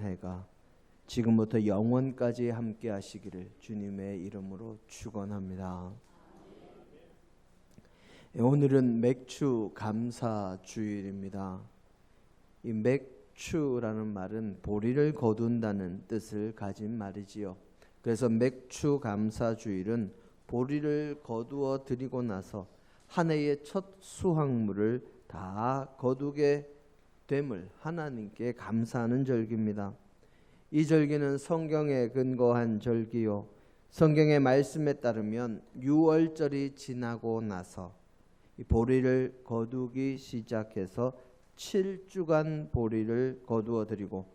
은혜가 지금부터 영원까지 함께 하시기를 주님의 이름으로 축원합니다. 오늘은 맥주 감사 주일입니다. 이 맥주라는 말은 보리를 거둔다는 뜻을 가진 말이지요. 그래서 맥주 감사 주일은 보리를 거두어 드리고 나서 한 해의 첫 수확물을 다 거두게 됨을 하나님께 감사하는 절기입니다. 이 절기는 성경에 근거한 절기요, 성경의 말씀에 따르면 유월절이 지나고 나서 이 보리를 거두기 시작해서 7주간 보리를 거두어 드리고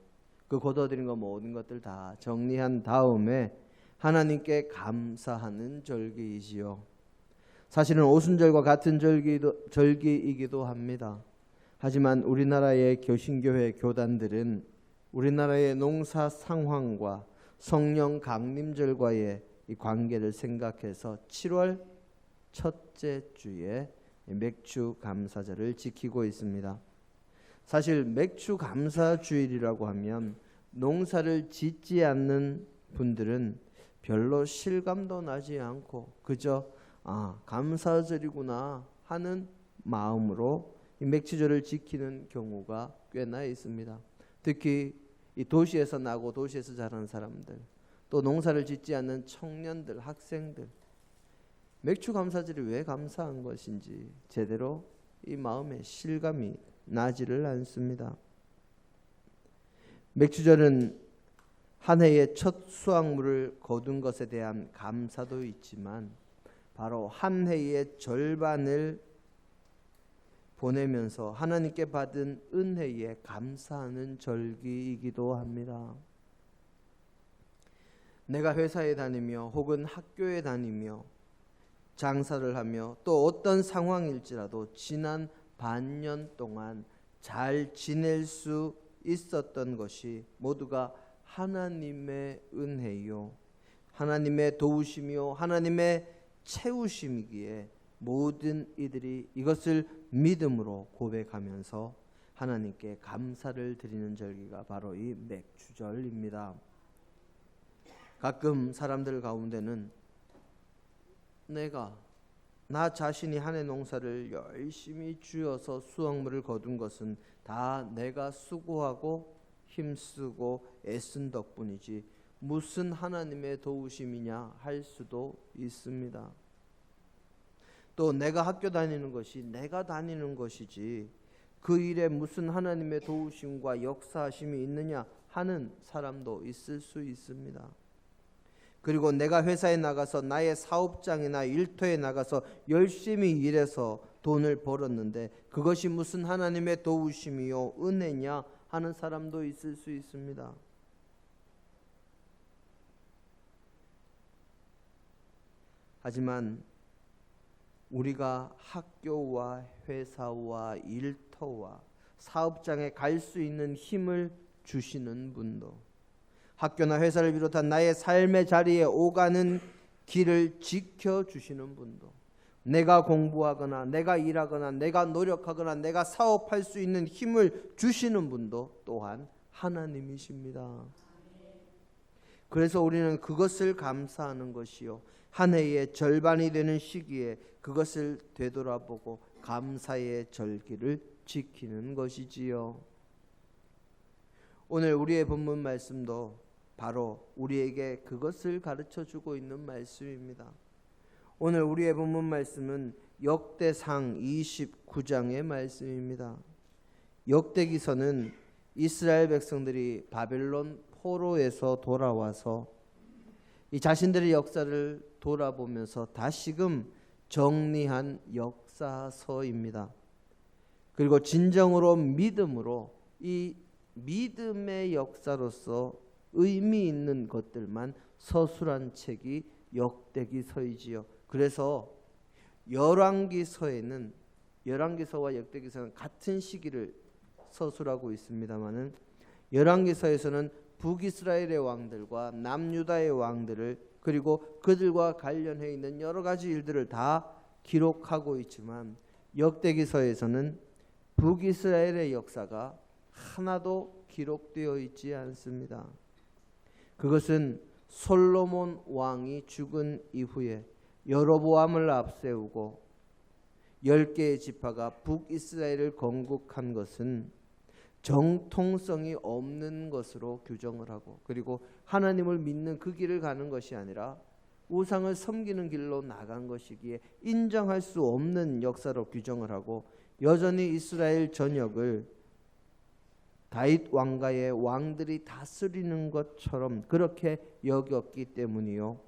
그 거두어 드린 거 모든 것들 다 정리한 다음에 하나님께 감사하는 절기이지요. 사실은 오순절과 같은 절기이기도 합니다. 하지만 우리나라의 개신교회 교단들은 우리나라의 농사 상황과 성령 강림절과의 이 관계를 생각해서 7월 첫째 주에 맥주 감사절을 지키고 있습니다. 사실 맥주 감사 주일이라고 하면 농사를 짓지 않는 분들은 별로 실감도 나지 않고 그저 감사절이구나 하는 마음으로 이 맥주절을 지키는 경우가 꽤나 있습니다. 특히 이 도시에서 나고 도시에서 자란 사람들, 또 농사를 짓지 않는 청년들, 학생들, 맥주 감사절이 왜 감사한 것인지 제대로 이 마음에 실감이 나지를 않습니다. 맥주절은 한 해의 첫 수확물을 거둔 것에 대한 감사도 있지만 바로 한 해의 절반을 보내면서 하나님께 받은 은혜에 감사하는 절기이기도 합니다. 내가 회사에 다니며 혹은 학교에 다니며 장사를 하며 또 어떤 상황일지라도 지난 반년 동안 잘 지낼 수 있었던 것이 모두가 하나님의 은혜요, 하나님의 도우심이요, 하나님의 채우심이기에 모든 이들이 이것을 믿음으로 고백하면서 하나님께 감사를 드리는 절기가 바로 이 맥주절입니다. 가끔 사람들 가운데는 나 자신이 한 해 농사를 열심히 쥐어서 수확물을 거둔 것은 다 내가 수고하고 힘쓰고 애쓴 덕분이지 무슨 하나님의 도우심이냐 할 수도 있습니다. 또 내가 학교 다니는 것이 내가 다니는 것이지 그 일에 무슨 하나님의 도우심과 역사하심이 있느냐 하는 사람도 있을 수 있습니다. 그리고 내가 회사에 나가서 나의 사업장이나 일터에 나가서 열심히 일해서 돈을 벌었는데 그것이 무슨 하나님의 도우심이요 은혜냐 하는 사람도 있을 수 있습니다. 하지만 우리가 학교와 회사와 일터와 사업장에 갈 수 있는 힘을 주시는 분도, 학교나 회사를 비롯한 나의 삶의 자리에 오가는 길을 지켜주시는 분도, 내가 공부하거나 내가 일하거나 내가 노력하거나 내가 사업할 수 있는 힘을 주시는 분도 또한 하나님이십니다. 그래서 우리는 그것을 감사하는 것이요, 한 해의 절반이 되는 시기에 그것을 되돌아보고 감사의 절기를 지키는 것이지요. 오늘 우리의 본문 말씀도 바로 우리에게 그것을 가르쳐주고 있는 말씀입니다. 오늘 우리의 본문 말씀은 역대상 29장의 말씀입니다. 역대기서는 이스라엘 백성들이 바벨론 포로에서 돌아와서 이 자신들의 역사를 돌아보면서 다시금 정리한 역사서입니다. 그리고 진정으로 믿음으로 이 믿음의 역사로서 의미 있는 것들만 서술한 책이 역대기서이지요. 그래서 열왕기서와 역대기서는 같은 시기를 서술하고 있습니다마는 열왕기서에서는 북이스라엘의 왕들과 남유다의 왕들을 그리고 그들과 관련해 있는 여러 가지 일들을 다 기록하고 있지만 역대기서에서는 북이스라엘의 역사가 하나도 기록되어 있지 않습니다. 그것은 솔로몬 왕이 죽은 이후에 여로보암을 앞세우고 10개의 지파가 북이스라엘을 건국한 것은 정통성이 없는 것으로 규정을 하고, 그리고 하나님을 믿는 그 길을 가는 것이 아니라 우상을 섬기는 길로 나간 것이기에 인정할 수 없는 역사로 규정을 하고, 여전히 이스라엘 전역을 다윗 왕가의 왕들이 다스리는 것처럼 그렇게 여겼기 때문이요.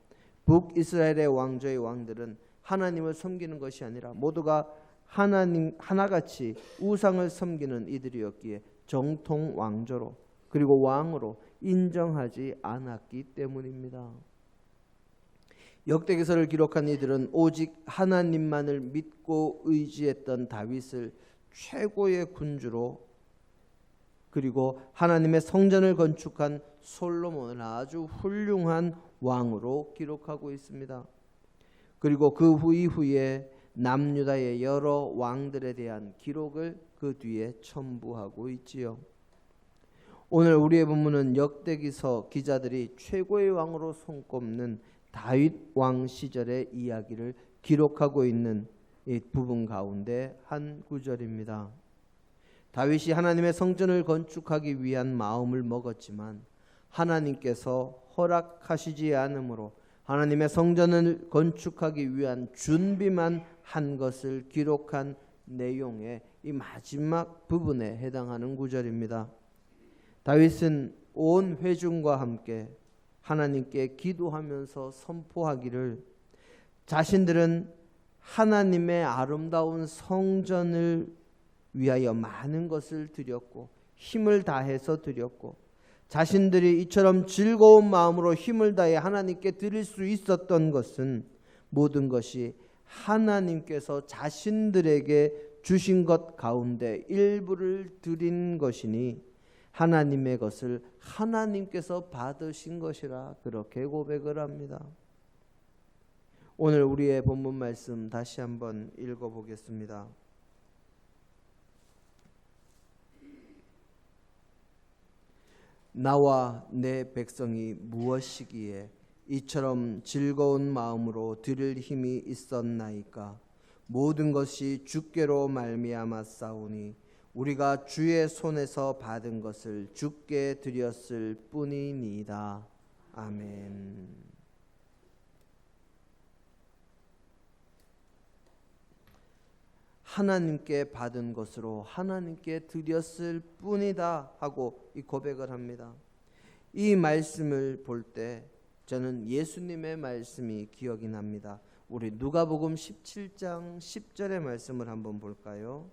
북이스라엘의 왕조의 왕들은 하나님을 섬기는 것이 아니라 모두가 하나님 하나같이 우상을 섬기는 이들이었기에 정통 왕조로, 그리고 왕으로 인정하지 않았기 때문입니다. 역대기서를 기록한 이들은 오직 하나님만을 믿고 의지했던 다윗을 최고의 군주로, 그리고 하나님의 성전을 건축한 솔로몬을 아주 훌륭한 왕으로 기록하고 있습니다. 그리고 그 이후에 남유다의 여러 왕들에 대한 기록을 그 뒤에 첨부하고 있지요. 오늘 우리의 본문은 역대기서 기자들이 최고의 왕으로 손꼽는 다윗 왕 시절의 이야기를 기록하고 있는 이 부분 가운데 한 구절입니다. 다윗이 하나님의 성전을 건축하기 위한 마음을 먹었지만 하나님께서 허락하시지 않으므로 하나님의 성전을 건축하기 위한 준비만 한 것을 기록한 내용의 이 마지막 부분에 해당하는 구절입니다. 다윗은 온 회중과 함께 하나님께 기도하면서 선포하기를, 자신들은 하나님의 아름다운 성전을 위하여 많은 것을 드렸고 힘을 다해서 드렸고, 자신들이 이처럼 즐거운 마음으로 힘을 다해 하나님께 드릴 수 있었던 것은 모든 것이 하나님께서 자신들에게 주신 것 가운데 일부를 드린 것이니 하나님의 것을 하나님께서 받으신 것이라 그렇게 고백을 합니다. 오늘 우리의 본문 말씀 다시 한번 읽어보겠습니다. 나와 내 백성이 무엇이기에 이처럼 즐거운 마음으로 드릴 힘이 있었나이까? 모든 것이 주께로 말미암아 싸우니 우리가 주의 손에서 받은 것을 주께 드렸을 뿐이니이다. 아멘. 하나님께 받은 것으로 하나님께 드렸을 뿐이다 하고 이 고백을 합니다. 이 말씀을 볼 때 저는 예수님의 말씀이 기억이 납니다. 우리 누가복음 17장 10절의 말씀을 한번 볼까요?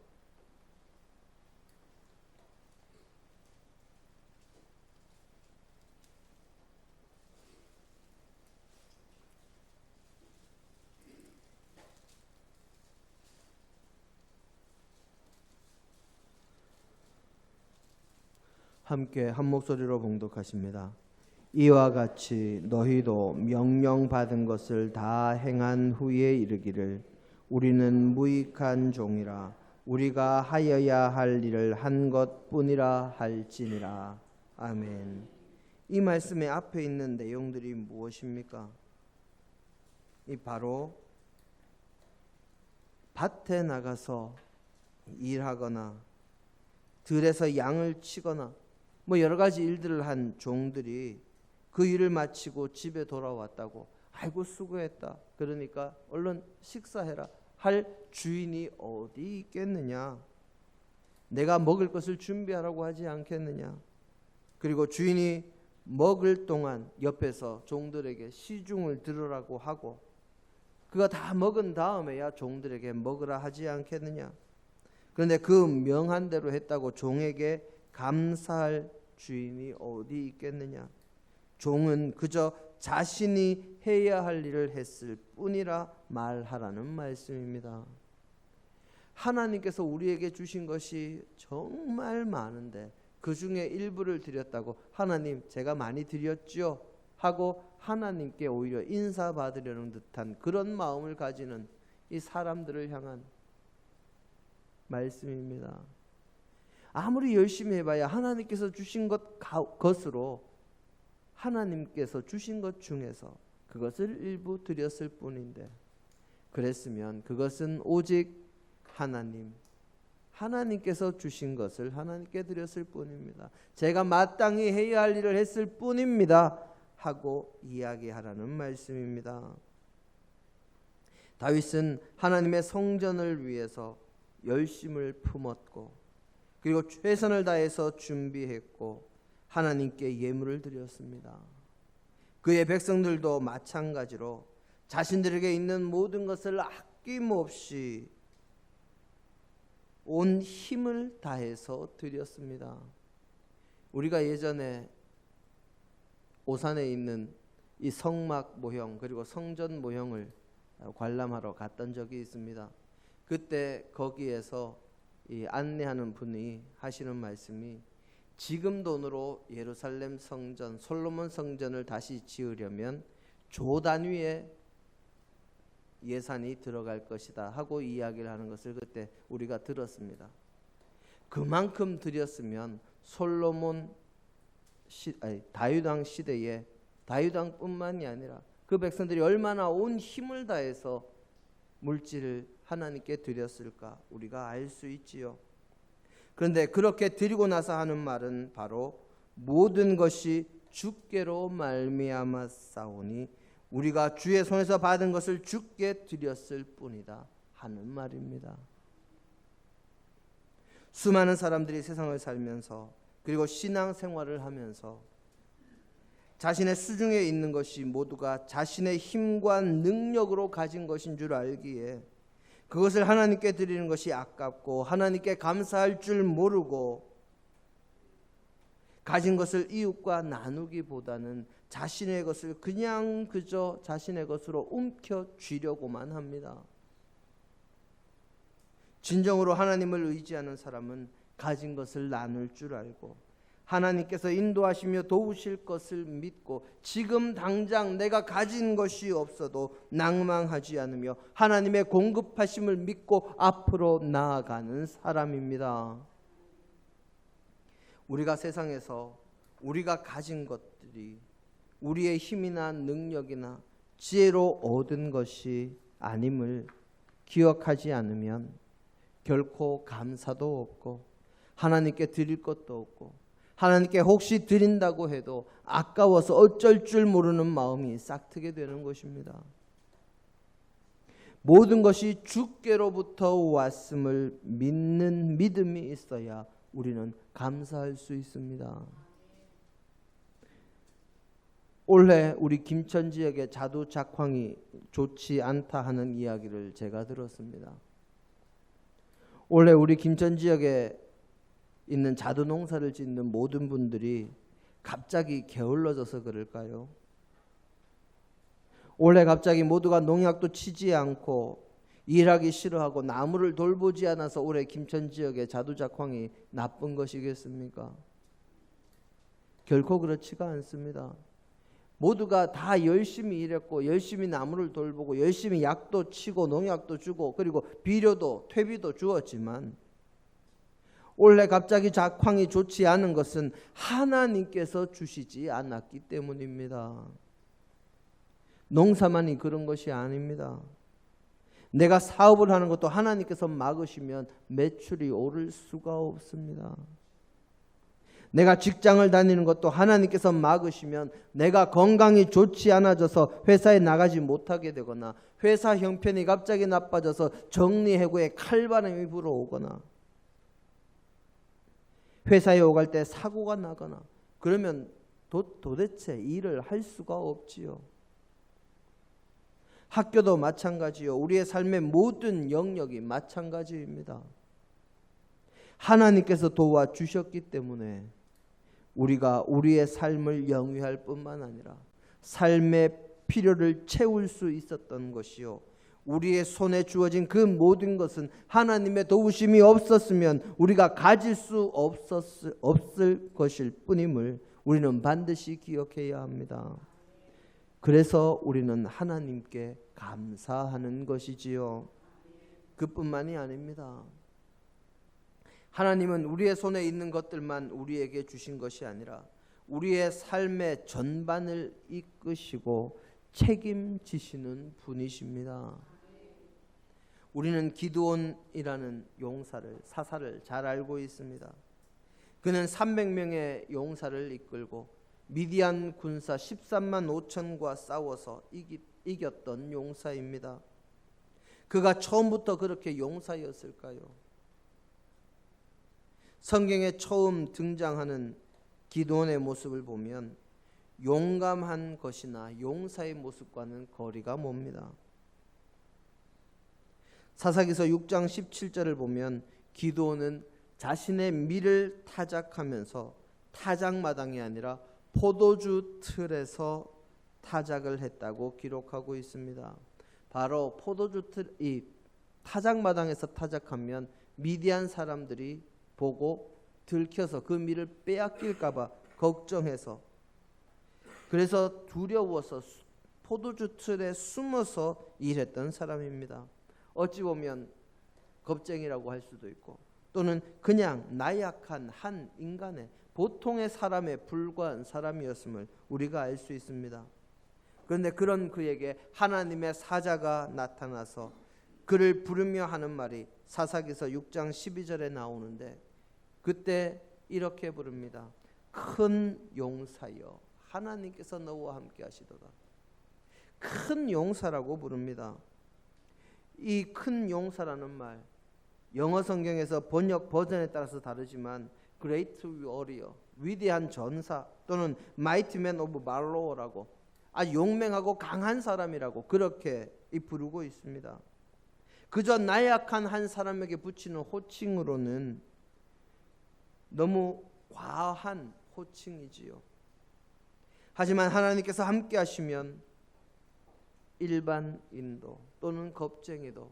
함께 한 목소리로 봉독하십니다. 이와 같이 너희도 명령받은 것을 다 행한 후에 이르기를 우리는 무익한 종이라 우리가 하여야 할 일을 한 것뿐이라 할지니라. 아멘. 이 말씀의 앞에 있는 내용들이 무엇입니까? 이 바로 밭에 나가서 일하거나 들에서 양을 치거나 뭐 여러 가지 일들을 한 종들이 그 일을 마치고 집에 돌아왔다고, 아이고 수고했다, 그러니까 얼른 식사해라 할 주인이 어디 있겠느냐? 내가 먹을 것을 준비하라고 하지 않겠느냐? 그리고 주인이 먹을 동안 옆에서 종들에게 시중을 들으라고 하고, 그가 다 먹은 다음에야 종들에게 먹으라 하지 않겠느냐? 그런데 그 명한 대로 했다고 종에게 감사할 주인이 어디 있겠느냐? 종은 그저 자신이 해야 할 일을 했을 뿐이라 말하라는 말씀입니다. 하나님께서 우리에게 주신 것이 정말 많은데 그 중에 일부를 드렸다고, 하나님 제가 많이 드렸죠 하고 하나님께 오히려 인사받으려는 듯한 그런 마음을 가지는 이 사람들을 향한 말씀입니다. 아무리 열심히 해봐야 하나님께서 주신 것으로 하나님께서 주신 것 중에서 그것을 일부 드렸을 뿐인데, 그랬으면 그것은 오직 하나님께서 주신 것을 하나님께 드렸을 뿐입니다. 제가 마땅히 해야 할 일을 했을 뿐입니다 하고 이야기하라는 말씀입니다. 다윗은 하나님의 성전을 위해서 열심을 품었고, 그리고 최선을 다해서 준비했고 하나님께 예물을 드렸습니다. 그의 백성들도 마찬가지로 자신들에게 있는 모든 것을 아낌없이 온 힘을 다해서 드렸습니다. 우리가 예전에 오산에 있는 이 성막 모형 그리고 성전 모형을 관람하러 갔던 적이 있습니다. 그때 거기에서 이 안내하는 분이 하시는 말씀이, 지금 돈으로 예루살렘 성전, 솔로몬 성전을 다시 지으려면 조 단위의 예산이 들어갈 것이다 하고 이야기를 하는 것을 그때 우리가 들었습니다. 그만큼 드렸으면 다윗왕 시대에 다윗왕뿐만이 아니라 그 백성들이 얼마나 온 힘을 다해서 물질을 하나님께 드렸을까 우리가 알 수 있지요. 그런데 그렇게 드리고 나서 하는 말은 바로 모든 것이 주께로 말미암아 싸우니 우리가 주의 손에서 받은 것을 주께 드렸을 뿐이다 하는 말입니다. 수많은 사람들이 세상을 살면서 그리고 신앙생활을 하면서 자신의 수중에 있는 것이 모두가 자신의 힘과 능력으로 가진 것인 줄 알기에 그것을 하나님께 드리는 것이 아깝고 하나님께 감사할 줄 모르고 가진 것을 이웃과 나누기보다는 자신의 것을 그저 자신의 것으로 움켜쥐려고만 합니다. 진정으로 하나님을 의지하는 사람은 가진 것을 나눌 줄 알고 하나님께서 인도하시며 도우실 것을 믿고 지금 당장 내가 가진 것이 없어도 낭망하지 않으며 하나님의 공급하심을 믿고 앞으로 나아가는 사람입니다. 우리가 세상에서 우리가 가진 것들이 우리의 힘이나 능력이나 지혜로 얻은 것이 아님을 기억하지 않으면 결코 감사도 없고 하나님께 드릴 것도 없고 하나님께 혹시 드린다고 해도 아까워서 어쩔 줄 모르는 마음이 싹트게 되는 것입니다. 모든 것이 주께로부터 왔음을 믿는 믿음이 있어야 우리는 감사할 수 있습니다. 올해 우리 김천 지역의 자두 작황이 좋지 않다 하는 이야기를 제가 들었습니다. 올해 우리 김천 지역에 있는 자두 농사를 짓는 모든 분들이 갑자기 게을러져서 그럴까요? 올해 갑자기 모두가 농약도 치지 않고 일하기 싫어하고 나무를 돌보지 않아서 올해 김천 지역의 자두 작황이 나쁜 것이겠습니까? 결코 그렇지가 않습니다. 모두가 다 열심히 일했고 열심히 나무를 돌보고 열심히 약도 치고 농약도 주고 그리고 비료도 퇴비도 주었지만 올해 갑자기 작황이 좋지 않은 것은 하나님께서 주시지 않았기 때문입니다. 농사만이 그런 것이 아닙니다. 내가 사업을 하는 것도 하나님께서 막으시면 매출이 오를 수가 없습니다. 내가 직장을 다니는 것도 하나님께서 막으시면 내가 건강이 좋지 않아져서 회사에 나가지 못하게 되거나 회사 형편이 갑자기 나빠져서 정리해고에 칼바람이 불어오거나 회사에 오갈 때 사고가 나거나 그러면 도대체 일을 할 수가 없지요. 학교도 마찬가지요. 우리의 삶의 모든 영역이 마찬가지입니다. 하나님께서 도와주셨기 때문에 우리가 우리의 삶을 영위할 뿐만 아니라 삶의 필요를 채울 수 있었던 것이요. 우리의 손에 주어진 그 모든 것은 하나님의 도우심이 없었으면 우리가 가질 수 없을 것일 뿐임을 우리는 반드시 기억해야 합니다. 그래서 우리는 하나님께 감사하는 것이지요. 그뿐만이 아닙니다. 하나님은 우리의 손에 있는 것들만 우리에게 주신 것이 아니라 우리의 삶의 전반을 이끄시고 책임지시는 분이십니다. 우리는 기드온이라는 용사를, 사사를 잘 알고 있습니다. 그는 300명의 용사를 이끌고 미디안 군사 13만 5천과 싸워서 이겼던 용사입니다. 그가 처음부터 그렇게 용사였을까요? 성경에 처음 등장하는 기드온의 모습을 보면 용감한 것이나 용사의 모습과는 거리가 멉니다. 사사기서 6장 17절을 보면 기드온은 자신의 밀을 타작하면서 타작마당이 아니라 포도주 틀에서 타작을 했다고 기록하고 있습니다. 바로 포도주 틀, 이 타작마당에서 타작하면 미디안 사람들이 보고 들켜서 그 밀을 빼앗길까봐 걱정해서, 그래서 두려워서 포도주 틀에 숨어서 일했던 사람입니다. 어찌 보면 겁쟁이라고 할 수도 있고 또는 그냥 나약한 한 인간의 보통의 사람에 불과한 사람이었음을 우리가 알 수 있습니다. 그런데 그런 그에게 하나님의 사자가 나타나서 그를 부르며 하는 말이 사사기서 6장 12절에 나오는데, 그때 이렇게 부릅니다. 큰 용사여 하나님께서 너와 함께 하시도다. 큰 용사라고 부릅니다. 이 큰 용사라는 말, 영어 성경에서 번역 버전에 따라서 다르지만 Great Warrior, 위대한 전사 또는 Mighty Man of Valor라고, 용맹하고 강한 사람이라고 그렇게 부르고 있습니다. 그저 나약한 한 사람에게 붙이는 호칭으로는 너무 과한 호칭이지요. 하지만 하나님께서 함께 하시면 일반인도 또는 겁쟁이도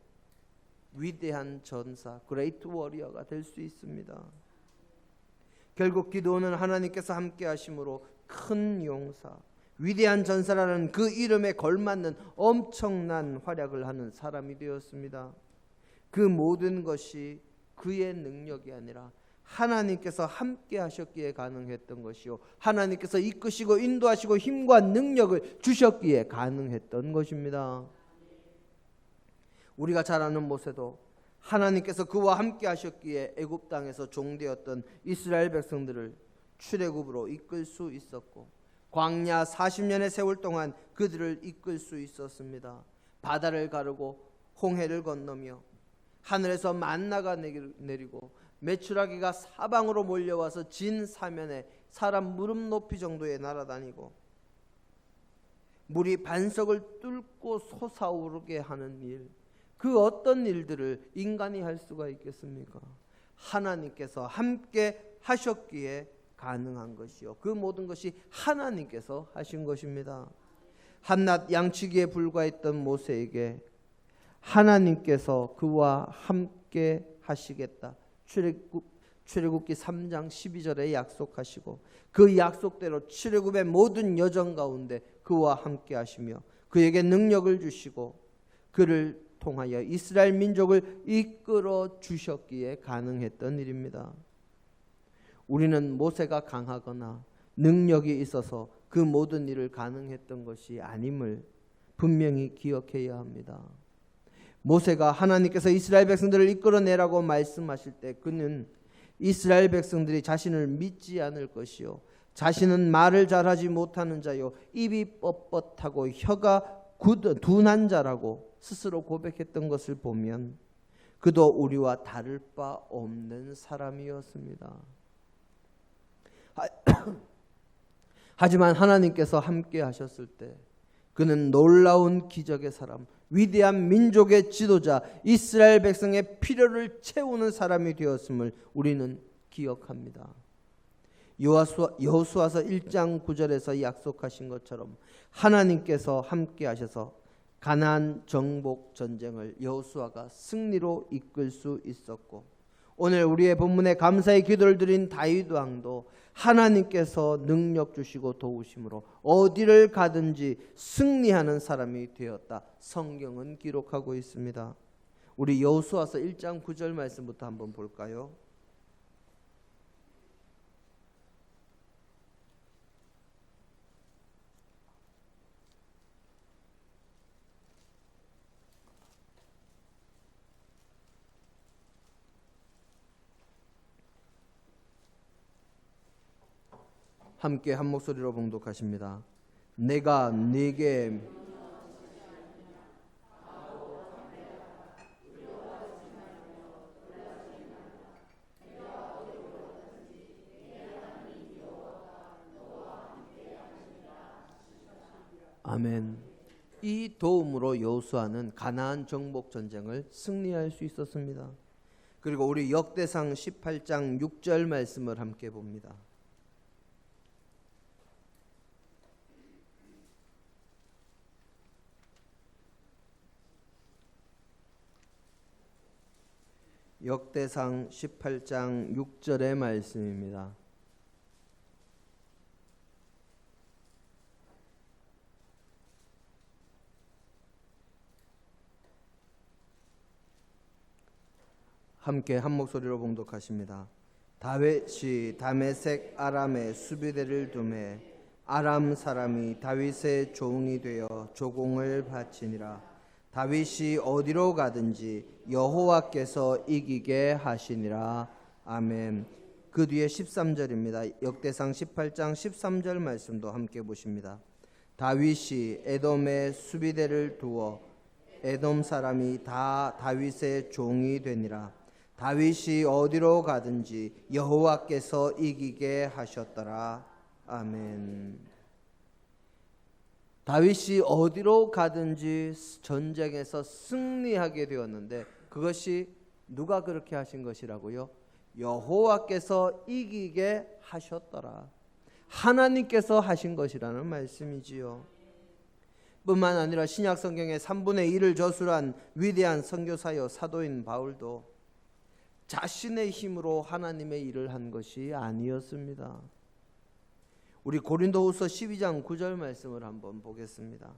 위대한 전사, 그레이트 워리어가 될 수 있습니다. 결국 기드온은 하나님께서 함께 하심으로 큰 용사, 위대한 전사라는 그 이름에 걸맞는 엄청난 활약을 하는 사람이 되었습니다. 그 모든 것이 그의 능력이 아니라 하나님께서 함께 하셨기에 가능했던 것이요, 하나님께서 이끄시고 인도하시고 힘과 능력을 주셨기에 가능했던 것입니다. 우리가 잘 아는 모세도 하나님께서 그와 함께 하셨기에 애굽 땅에서 종되었던 이스라엘 백성들을 출애굽으로 이끌 수 있었고, 광야 40년의 세월 동안 그들을 이끌 수 있었습니다. 바다를 가르고 홍해를 건너며 하늘에서 만나가 내리고 메추라기가 사방으로 몰려와서 진 사면에 사람 무릎 높이 정도에 날아다니고 물이 반석을 뚫고 솟아오르게 하는 일, 그 어떤 일들을 인간이 할 수가 있겠습니까? 하나님께서 함께 하셨기에 가능한 것이요, 그 모든 것이 하나님께서 하신 것입니다. 한낱 양치기에 불과했던 모세에게 하나님께서 그와 함께 하시겠다, 출애굽기 3장 12절에 약속하시고 그 약속대로 출애굽의 모든 여정 가운데 그와 함께 하시며 그에게 능력을 주시고 그를 통하여 이스라엘 민족을 이끌어 주셨기에 가능했던 일입니다. 우리는 모세가 강하거나 능력이 있어서 그 모든 일을 가능했던 것이 아님을 분명히 기억해야 합니다. 모세가 하나님께서 이스라엘 백성들을 이끌어내라고 말씀하실 때 그는 이스라엘 백성들이 자신을 믿지 않을 것이요, 자신은 말을 잘하지 못하는 자요, 입이 뻣뻣하고 혀가 둔한 자라고 스스로 고백했던 것을 보면 그도 우리와 다를 바 없는 사람이었습니다. 하지만 하나님께서 함께 하셨을 때 그는 놀라운 기적의 사람, 위대한 민족의 지도자, 이스라엘 백성의 필요를 채우는 사람이 되었음을 우리는 기억합니다. 여호수아서 1장 9절에서 약속하신 것처럼 하나님께서 함께 하셔서 가나안 정복 전쟁을 여호수아가 승리로 이끌 수 있었고, 오늘 우리의 본문에 감사의 기도를 드린 다윗 왕도 하나님께서 능력 주시고 도우심으로 어디를 가든지 승리하는 사람이 되었다, 성경은 기록하고 있습니다. 우리 여호수아서 1장 9절 말씀부터 한번 볼까요? 함께 한 목소리로 봉독하십니다. 내가 네게 아멘. 이 도움으로 여호수아는 가나안 정복 전쟁을 승리할 수 있었습니다. 그리고 우리 역대상 18장 6절 말씀을 함께 봅니다. 역대상 18장 6절의 말씀입니다. 함께 한 목소리로 봉독하십니다. 다윗이 다메섹 아람에 수비대를 두매 아람 사람이 다윗의 종이 되어 조공을 바치니라. 다윗이 어디로 가든지 여호와께서 이기게 하시니라. 아멘. 그 뒤에 13절입니다. 역대상 18장 13절 말씀도 함께 보십니다. 다윗이 에돔에 수비대를 두어 에돔 사람이 다 다윗의 종이 되니라. 다윗이 어디로 가든지 여호와께서 이기게 하셨더라. 아멘. 다윗이 어디로 가든지 전쟁에서 승리하게 되었는데 그것이 누가 그렇게 하신 것이라고요? 여호와께서 이기게 하셨더라. 하나님께서 하신 것이라는 말씀이지요. 뿐만 아니라 신약 성경의 3분의 1을 저술한 위대한 선교사요 사도인 바울도 자신의 힘으로 하나님의 일을 한 것이 아니었습니다. 우리 고린도후서 12장 9절 말씀을 한번 보겠습니다.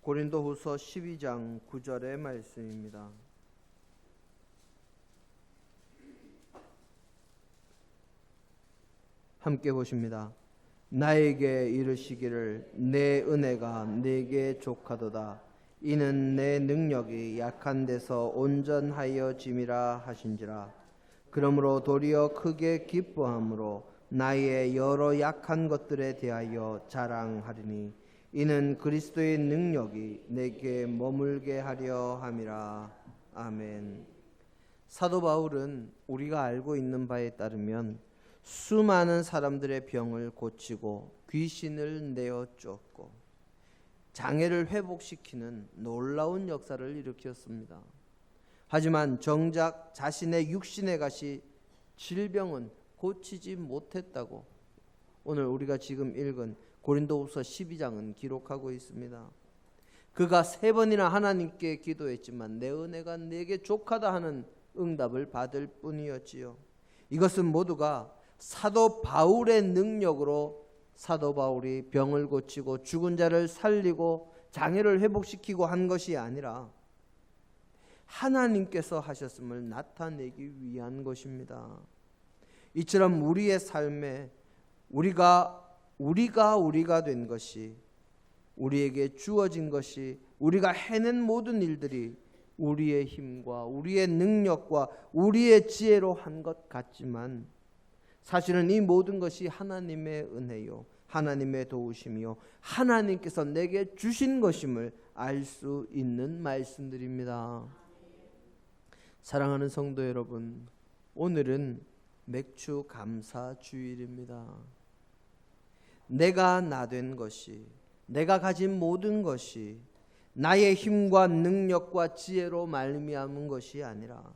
고린도후서 12장 9절의 말씀입니다. 함께 보십니다. 나에게 이르시기를 내 은혜가 네게 족하도다. 이는 내 능력이 약한 데서 온전하여 짐이라 하신지라. 그러므로 도리어 크게 기뻐함으로 나의 여러 약한 것들에 대하여 자랑하리니 이는 그리스도의 능력이 내게 머물게 하려 함이라. 아멘. 사도 바울은 우리가 알고 있는 바에 따르면 수많은 사람들의 병을 고치고 귀신을 내어 쫓고 장애를 회복시키는 놀라운 역사를 일으켰습니다. 하지만 정작 자신의 육신에 가시 질병은 고치지 못했다고 오늘 우리가 지금 읽은 고린도후서 12장은 기록하고 있습니다. 그가 3번이나 하나님께 기도했지만 내 은혜가 내게 족하다 하는 응답을 받을 뿐이었지요. 이것은 모두가 사도 바울의 능력으로 사도 바울이 병을 고치고 죽은 자를 살리고 장애를 회복시키고 한 것이 아니라 하나님께서 하셨음을 나타내기 위한 것입니다. 이처럼 우리의 삶에 우리가 된 것이, 우리에게 주어진 것이, 우리가 해낸 모든 일들이 우리의 힘과 우리의 능력과 우리의 지혜로 한 것 같지만 사실은 이 모든 것이 하나님의 은혜요, 하나님의 도우심이요, 하나님께서 내게 주신 것임을 알 수 있는 말씀들입니다. 사랑하는 성도 여러분, 오늘은 맥주 감사 주일입니다. 내가 나 된 것이, 내가 가진 모든 것이 나의 힘과 능력과 지혜로 말미암은 것이 아니라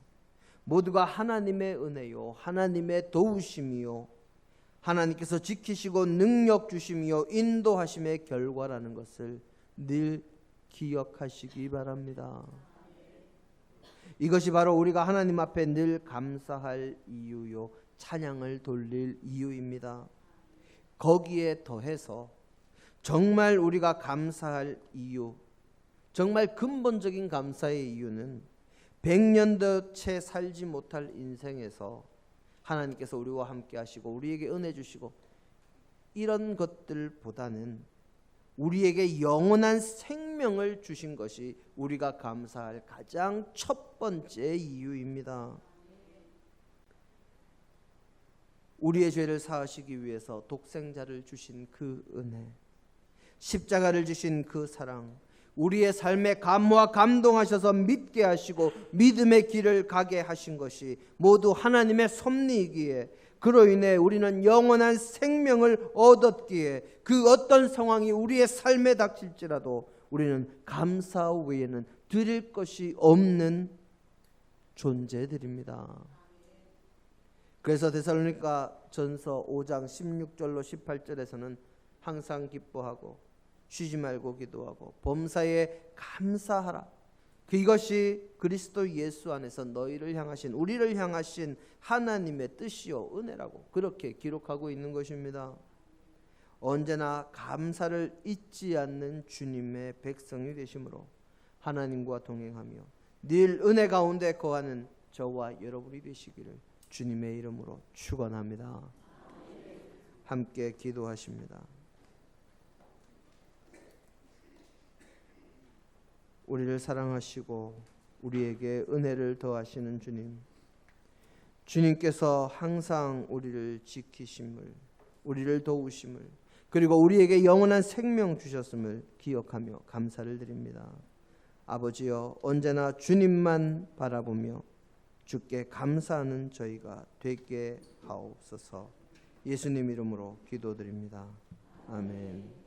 모두가 하나님의 은혜요, 하나님의 도우심이요, 하나님께서 지키시고 능력 주심이요 인도하심의 결과라는 것을 늘 기억하시기 바랍니다. 이것이 바로 우리가 하나님 앞에 늘 감사할 이유요, 찬양을 돌릴 이유입니다. 거기에 더해서 정말 우리가 감사할 이유, 정말 근본적인 감사의 이유는 100년도 채 살지 못할 인생에서 하나님께서 우리와 함께 하시고 우리에게 은혜 주시고 이런 것들보다는 우리에게 영원한 생명을 주신 것이 우리가 감사할 가장 첫 번째 이유입니다. 우리의 죄를 사하시기 위해서 독생자를 주신 그 은혜, 십자가를 주신 그 사랑, 우리의 삶에 감화 감동하셔서 믿게 하시고 믿음의 길을 가게 하신 것이 모두 하나님의 섭리이기에, 그로 인해 우리는 영원한 생명을 얻었기에 그 어떤 상황이 우리의 삶에 닥칠지라도 우리는 감사 외에는 드릴 것이 없는 존재들입니다. 그래서 데살로니가 전서 5장 16절로 18절에서는 항상 기뻐하고 쉬지 말고 기도하고 범사에 감사하라. 이것이 그리스도 예수 안에서 너희를 향하신, 우리를 향하신 하나님의 뜻이요 은혜라고 그렇게 기록하고 있는 것입니다. 언제나 감사를 잊지 않는 주님의 백성이 되심으로 하나님과 동행하며 늘 은혜 가운데 거하는 저와 여러분이 되시기를 주님의 이름으로 축원합니다. 함께 기도하십니다. 우리를 사랑하시고 우리에게 은혜를 더하시는 주님, 주님께서 항상 우리를 지키심을, 우리를 도우심을, 그리고 우리에게 영원한 생명 주셨음을 기억하며 감사를 드립니다. 아버지여, 언제나 주님만 바라보며 주께 감사하는 저희가 되게 하옵소서. 예수님 이름으로 기도드립니다. 아멘.